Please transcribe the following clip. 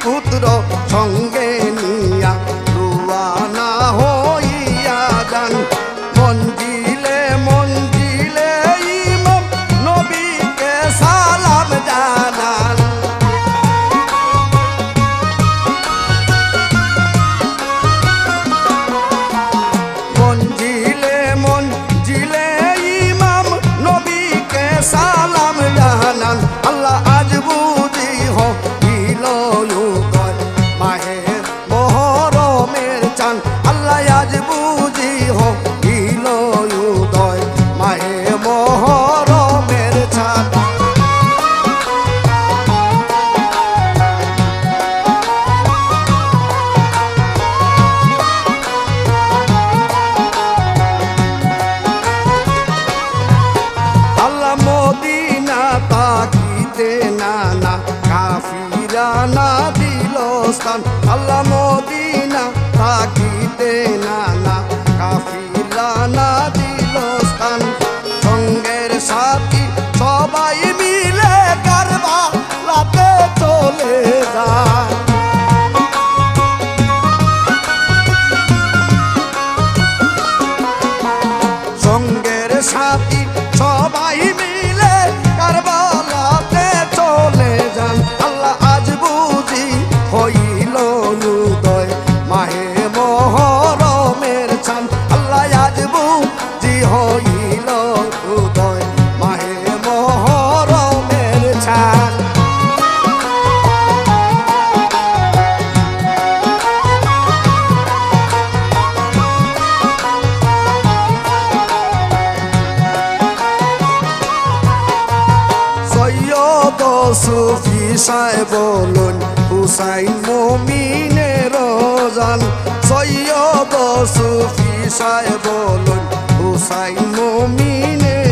পুত্র সঙ্গে নিয়া রুয়ানা হইয়া যান মঞ্জিলে মঞ্জিলে ইমাম নবীকে সালাম জানান। মঞ্জিলে মঞ্জিলে ইমাম নবীকে সালাম জানান। আল্লাহ আজ বুঝি হইল উদয় মাহের মহরমের চান। আল্লাহ আজ বুঝি হইল উদয় মাহে মহরমের চান। আল্লাহ মদিনা তাকিতে নানা কাফিরানা দিল স্থান। আল্লাহ মদিনা তাকিতে নানা কাফিরানা দিল স্থান। সঙ্গের সাথী সবাই মিলে কারবালাতে চলে যায়। সঙ্গের সাথী সবাই মিলে কারবালাতে চলে যান। আল্লাহ আজ বুঝি হইল উদয় মাহে মহরমের চান। আল্লাহ আজ বুঝি হইল উদয় মাহে মহরমের চান। সৈয়দ সুফি সাহেব বলুন হুসাইন মুমিনের জান। সৈয়দ সুফি সাহেব বলুন হুসাইন মুমিনের